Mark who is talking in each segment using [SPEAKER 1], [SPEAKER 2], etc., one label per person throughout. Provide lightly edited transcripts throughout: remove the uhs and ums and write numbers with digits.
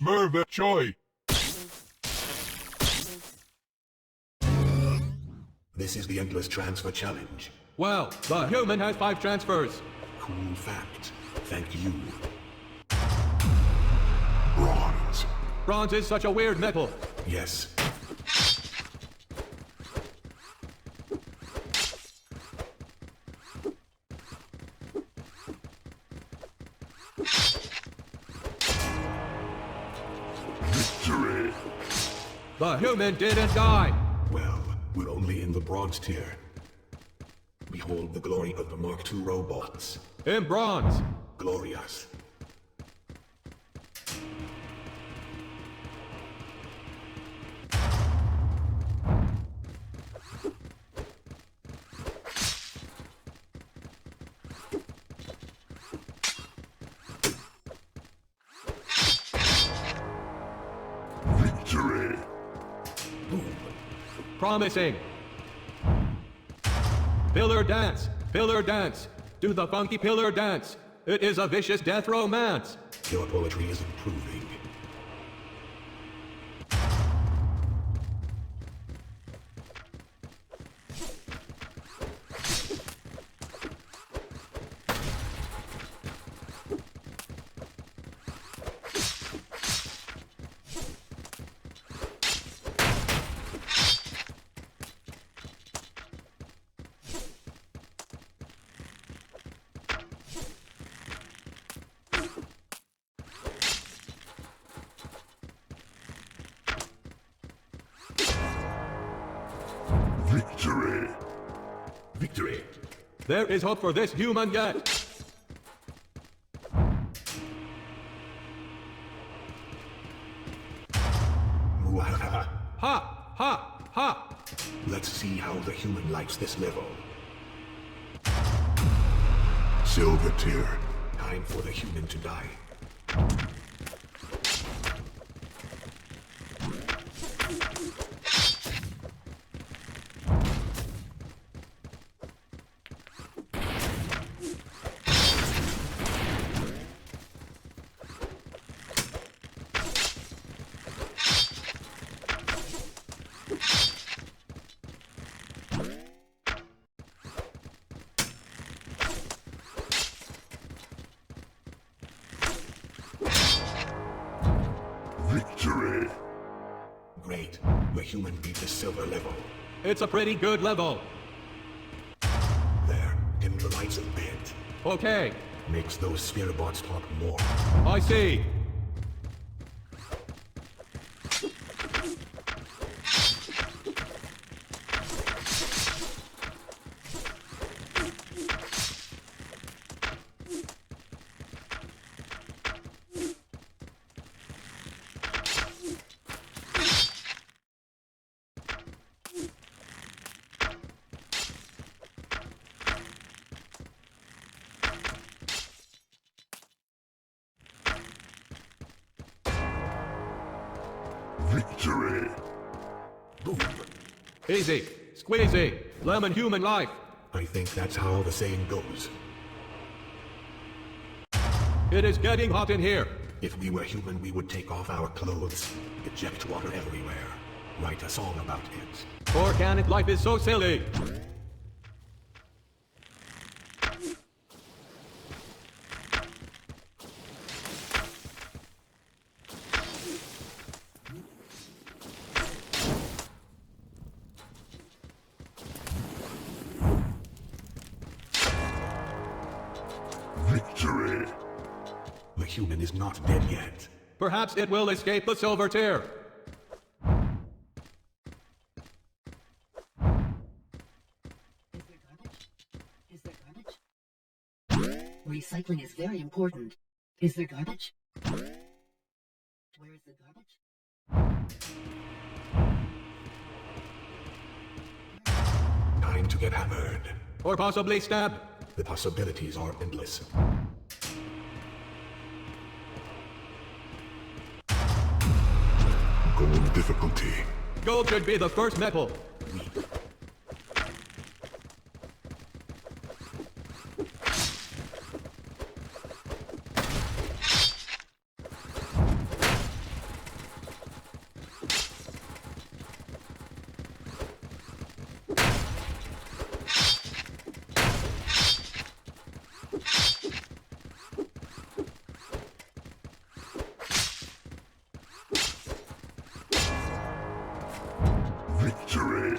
[SPEAKER 1] Merve Choi.
[SPEAKER 2] This is the Endless Transfer Challenge.
[SPEAKER 3] Well, the human has 5 transfers.
[SPEAKER 2] Cool fact. Thank you.
[SPEAKER 1] Bronze.
[SPEAKER 3] Bronze is such a weird metal.
[SPEAKER 2] Yes.
[SPEAKER 1] Victory.
[SPEAKER 3] The human didn't die.
[SPEAKER 2] Well, we're only in the bronze tier. Behold the glory of the Mark II robots.
[SPEAKER 3] In bronze.
[SPEAKER 2] Glorious.
[SPEAKER 1] Victory.
[SPEAKER 2] Boom.
[SPEAKER 3] Promising. Pillar dance. Pillar dance. Do the funky pillar dance. It is a vicious death romance.
[SPEAKER 2] Your poetry is improving.
[SPEAKER 1] Victory.
[SPEAKER 2] Victory.
[SPEAKER 3] There is hope for this human yet.
[SPEAKER 2] Mwahaha.
[SPEAKER 3] Ha! Ha! Ha!
[SPEAKER 2] Let's see how the human likes this level.
[SPEAKER 1] Silver tier.
[SPEAKER 2] Time for the human to die.
[SPEAKER 1] Victory.
[SPEAKER 2] Great. The human beat the silver level.
[SPEAKER 3] It's a pretty good level.
[SPEAKER 2] There, dim the lights a bit.
[SPEAKER 3] Okay,
[SPEAKER 2] Makes those sphere bots talk more.
[SPEAKER 3] I see.
[SPEAKER 1] Victory.
[SPEAKER 2] Boom.
[SPEAKER 3] Easy. Squeezy. Lemon human life.
[SPEAKER 2] I think that's how the saying goes.
[SPEAKER 3] It is getting hot in here.
[SPEAKER 2] If we were human, we would take off our clothes, eject water everywhere, write a song about it.
[SPEAKER 3] Organic life is so silly.
[SPEAKER 1] Victory.
[SPEAKER 2] The human is not dead yet.
[SPEAKER 3] Perhaps it will escape the silver tier.
[SPEAKER 4] Is there garbage? Is there garbage? Recycling is very important. Is there garbage? Where is the garbage?
[SPEAKER 2] Time to get hammered.
[SPEAKER 3] Or possibly stabbed.
[SPEAKER 2] The possibilities are endless.
[SPEAKER 1] Gold difficulty.
[SPEAKER 3] Gold should be the first metal.
[SPEAKER 1] Victory.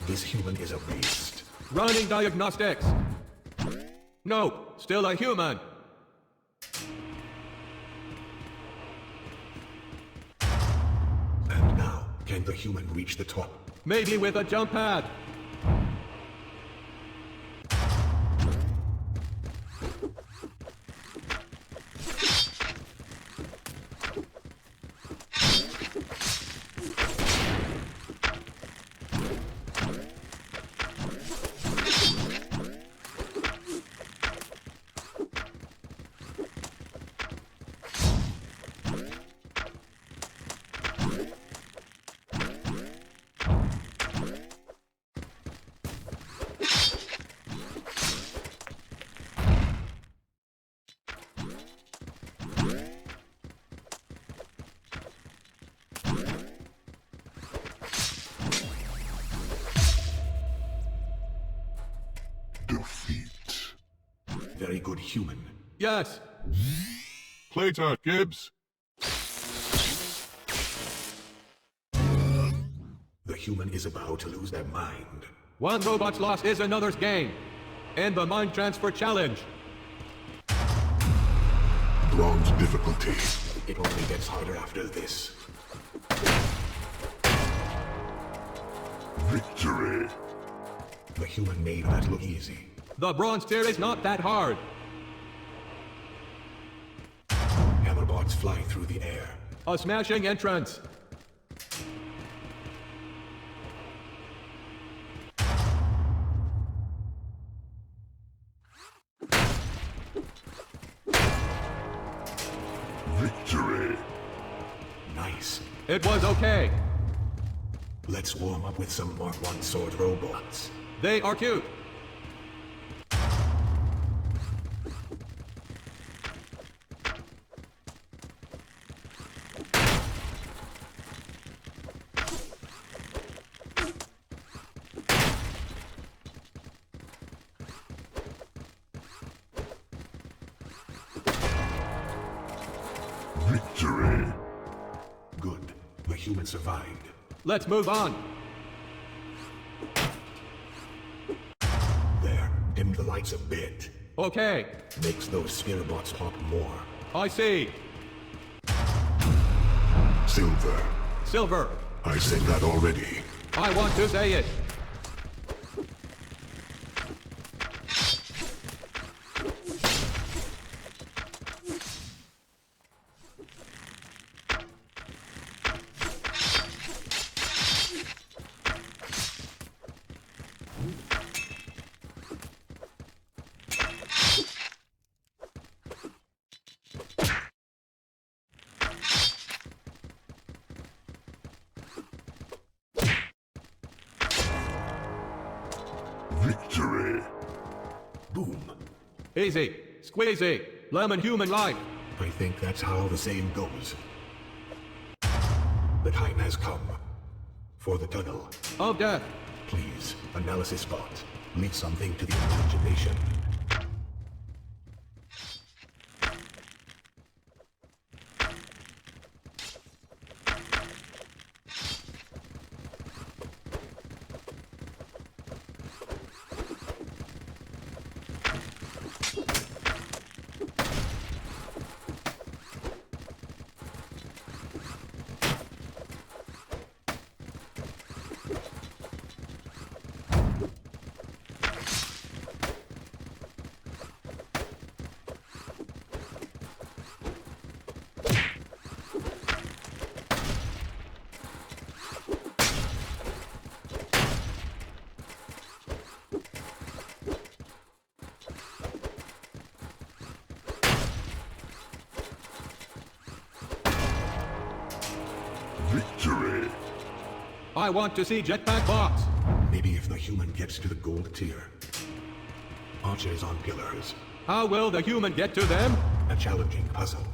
[SPEAKER 2] This human is a beast.
[SPEAKER 3] Running diagnostics. Nope, still a human.
[SPEAKER 2] And now, can the human reach the top?
[SPEAKER 3] Maybe with a jump pad.
[SPEAKER 1] Defeat.
[SPEAKER 2] Very good human.
[SPEAKER 3] Yes.
[SPEAKER 1] Playtime, Gibbs.
[SPEAKER 2] The human is about to lose their mind.
[SPEAKER 3] One robot's loss is another's gain. End the mind transfer challenge.
[SPEAKER 1] Bronze difficulty.
[SPEAKER 2] It only gets harder after this.
[SPEAKER 1] Victory.
[SPEAKER 2] The human made that look easy.
[SPEAKER 3] The bronze tier is not that hard.
[SPEAKER 2] Hammerbots fly through the air.
[SPEAKER 3] A smashing entrance.
[SPEAKER 1] Victory.
[SPEAKER 2] Nice.
[SPEAKER 3] It was okay.
[SPEAKER 2] Let's warm up with some Mark 1 sword robots.
[SPEAKER 3] They are cute.
[SPEAKER 1] Victory.
[SPEAKER 2] Good. The human survived.
[SPEAKER 3] Let's move on.
[SPEAKER 2] There. Dim the lights a bit.
[SPEAKER 3] Okay.
[SPEAKER 2] Makes those spherobots pop more.
[SPEAKER 3] I see.
[SPEAKER 1] Silver.
[SPEAKER 3] Silver.
[SPEAKER 1] I said that already.
[SPEAKER 3] I want to say it.
[SPEAKER 1] Victory.
[SPEAKER 2] Boom.
[SPEAKER 3] Easy. Squeezy. Lemon human life.
[SPEAKER 2] I think that's how the saying goes. The time has come. For the tunnel.
[SPEAKER 3] Of death.
[SPEAKER 2] Please, analysis bot. Leave something to the imagination.
[SPEAKER 1] Victory.
[SPEAKER 3] I want to see jetpack box.
[SPEAKER 2] Maybe if the human gets to the gold tier. Archers on pillars.
[SPEAKER 3] How will the human get to them?
[SPEAKER 2] A challenging puzzle.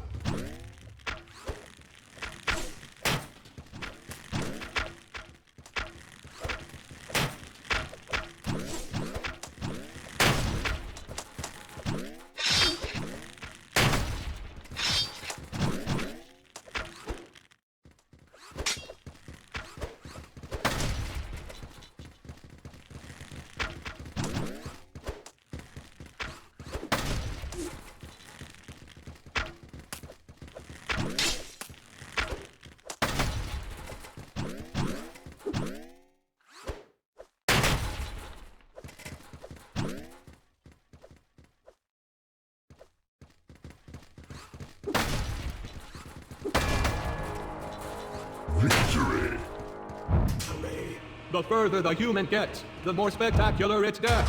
[SPEAKER 3] The further the human gets, the more spectacular its death.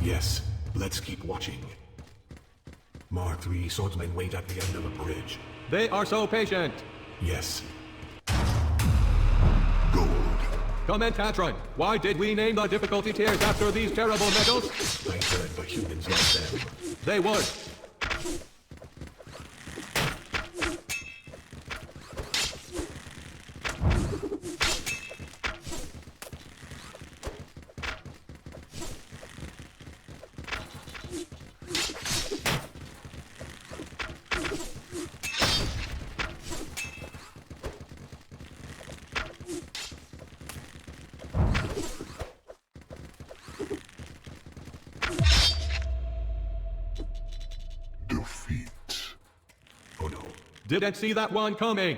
[SPEAKER 2] Yes, let's keep watching. Mark III swordsmen wait at the end of a bridge.
[SPEAKER 3] They are so patient.
[SPEAKER 2] Yes,
[SPEAKER 1] Gold.
[SPEAKER 3] Commentatron, why did we name the difficulty tiers after these terrible medals?
[SPEAKER 2] I heard the humans love them.
[SPEAKER 3] They would.
[SPEAKER 1] Defeat.
[SPEAKER 2] Oh no.
[SPEAKER 3] Didn't see that one coming.